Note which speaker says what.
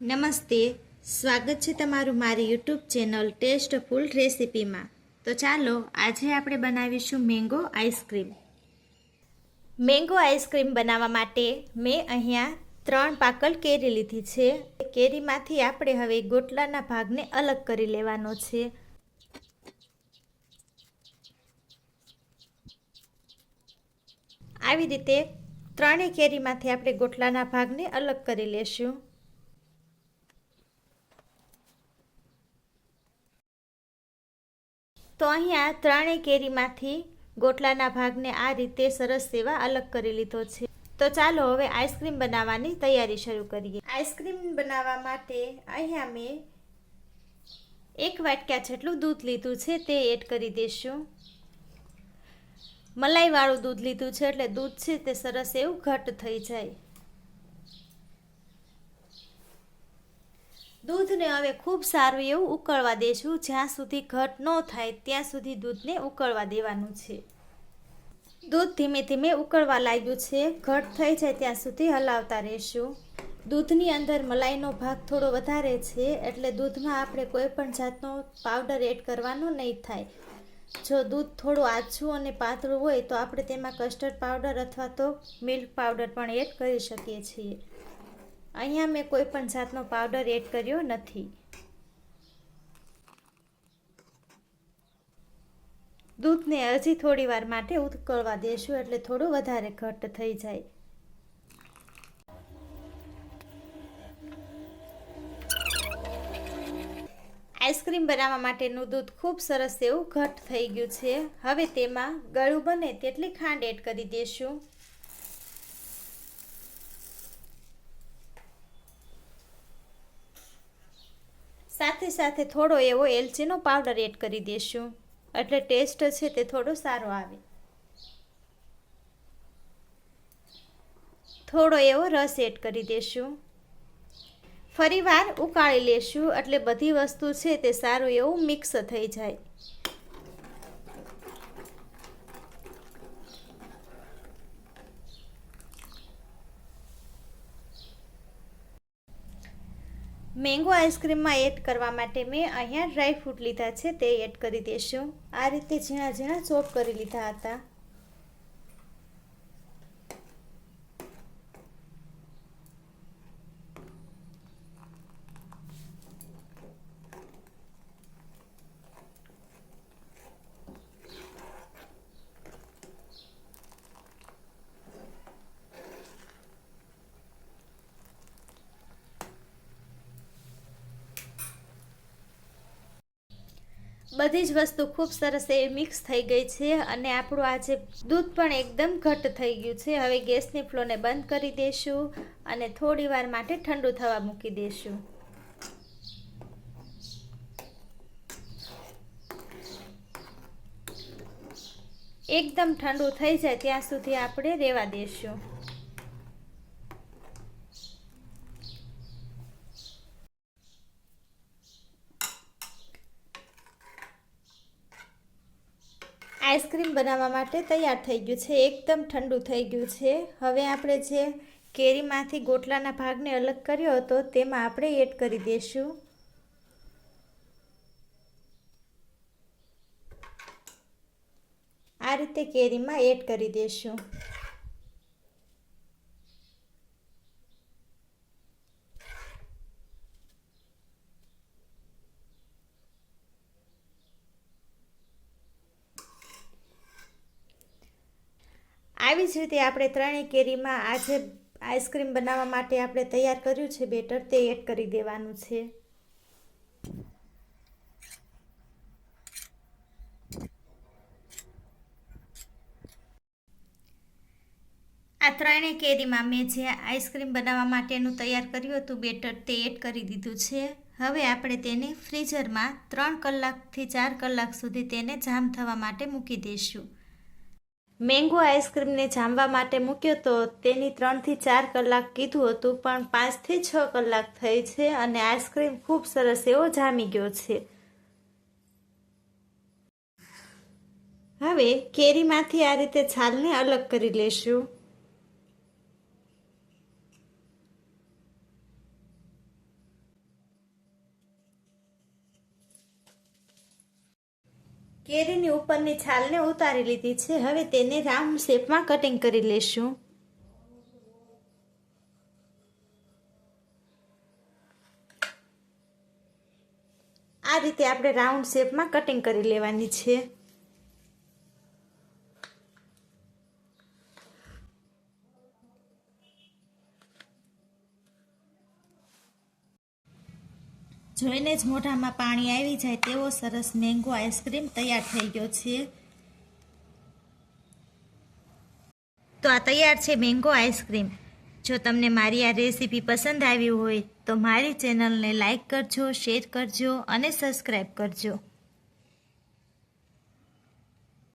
Speaker 1: નમસ્તે, સ્વાગત છે તમારું મારી યુટ્યુબ ચેનલ ટેસ્ટફુલ રેસિપીમાં. તો ચાલો આજે આપણે બનાવીશું મેંગો આઈસ્ક્રીમ. મેંગો આઈસ્ક્રીમ બનાવવા માટે મેં અહીંયા 3 પાકલ કેરી લીધી છે. કેરીમાંથી આપણે હવે ગોટલાના ભાગને અલગ કરી લેવાનો છે. આવી રીતે 3 કેરીમાંથી આપણે ગોટલાના ભાગને અલગ કરી લેશું. તો અહીંયા 3 કેરીમાંથી ગોટલાના ભાગને આ રીતે સરસ એવા અલગ કરી લીધો છે. તો ચાલો હવે આઈસ્ક્રીમ બનાવવાની તૈયારી શરૂ કરીએ. આઈસ્ક્રીમ બનાવવા માટે અહીંયા મેં 1 વાટકા જેટલું દૂધ લીધું છે તે એડ કરી દઈશું. મલાઈવાળું દૂધ લીધું છે એટલે દૂધ છે તે સરસ એવું ઘટ્ટ થઈ જાય. દૂધને હવે ખૂબ સારું એવું ઉકળવા દેશું. જ્યાં સુધી ઘટ ન થાય ત્યાં સુધી દૂધને ઉકળવા દેવાનું છે. દૂધ ધીમે ધીમે ઉકળવા લાગ્યું છે. ઘટ થઈ જાય ત્યાં સુધી હલાવતા રહેશું. દૂધની અંદર મલાઈનો ભાગ થોડો વધારે છે એટલે દૂધમાં આપણે કોઈ પણ જાતનો પાવડર એડ કરવાનો નહીં થાય. જો દૂધ થોડું આછું અને પાતળું હોય તો આપણે તેમાં કસ્ટર્ડ પાવડર અથવા તો મિલ્ક પાવડર પણ એડ કરી શકીએ છીએ. અહીંયા મેં કોઈ પણ જાતનો પાવડર એડ કર્યો નથી. દૂધને હજી થોડી વાર માટે ઉકળવા દેશું એટલે થોડું વધારે ઘટ્ટ થઈ જાય. આઈસ્ક્રીમ બનાવવા માટેનું દૂધ ખૂબ સરસ એવું ઘટ્ટ થઈ ગયું છે. હવે તેમાં ગળું બને તેટલી ખાંડ એડ કરી દેશું. સાથે સાથે થોડો એવો એલચીનો પાવડર એડ કરી દેશું એટલે ટેસ્ટ છે તે થોડો સારો આવે. થોડો એવો રસ એડ કરી દેશું. ફરીવાર ઉકાળી લેશું એટલે બધી વસ્તુ છે તે સારું એવું મિક્સ થઈ જાય. મેંગો આઈસ્ક્રીમમાં એડ કરવા માટે મેં અહીંયા ડ્રાય ફ્રૂટ લીધા છે તે એડ કરી દેશું. આ રીતે ઝીણા ઝીણા ચોપ કરી લીધા હતા. બધી જ વસ્તુ ખૂબ સરસ એવી મિક્સ થઈ ગઈ છે અને આપણું આ જે દૂધ પણ એકદમ ઘટ્ટ થઈ ગયું છે. હવે ગેસની ફ્લેમને બંધ કરી દઈશું અને થોડી વાર માટે ઠંડુ થવા મૂકી દઈશું. એકદમ ઠંડુ થઈ જાય ત્યાં સુધી આપણે રહેવા દઈશું. આઈસ્ક્રીમ બનાવવા માટે તૈયાર થઈ ગયું છે. એકદમ ઠંડુ થઈ ગયું છે. હવે આપણે જે કેરીમાંથી ગોટલાના ભાગને અલગ કર્યો હતો તેમાં આપણે એડ કરી દઈશું. આ રીતે કેરીમાં એડ કરી દઈશું. આવી જ રીતે આપણે 3 કેરીમાં આ જે આઈસ્ક્રીમ બનાવવા માટે આપણે તૈયાર કર્યું છે બેટર તે એડ કરી દેવાનું છે. આ 3 કેરીમાં મેં જે આઈસ્ક્રીમ બનાવવા માટેનું તૈયાર કર્યું હતું બેટર તે એડ કરી દીધું છે. હવે આપણે તેને ફ્રીઝરમાં 3 કલાકથી 4 કલાક સુધી તેને જામ થવા માટે મૂકી દઈશું. મેંગો આઈસ્ક્રીમને જામવા માટે મૂક્યો તો તેની 3 થી 4 કલાક કીધું હતું પણ 5 થી 6 કલાક થઈ છે અને આઈસ્ક્રીમ ખૂબ સરસ એવો જામી ગયો છે. હવે કેરીમાંથી આ રીતે છાલને અલગ કરી લેશું. કેરીની ઉપરની છાલને ઉતારી લીધી છે. હવે તેને રાઉન્ડ શેપમાં કટિંગ કરી લેશું. આ રીતે આપણે રાઉન્ડ શેપમાં કટિંગ કરી લેવાની છે. જોઈને જ મોઢામાં પાણી આવી જાય તેવો સરસ મેંગો આઈસ્ક્રીમ તૈયાર થઈ ગયો છે. તો આ તૈયાર છે મેંગો આઈસ્ક્રીમ. જો તમને મારી આ રેસીપી પસંદ આવી હોય તો મારી ચેનલને લાઈક કરજો, શેર કરજો અને સબસ્ક્રાઈબ કરજો.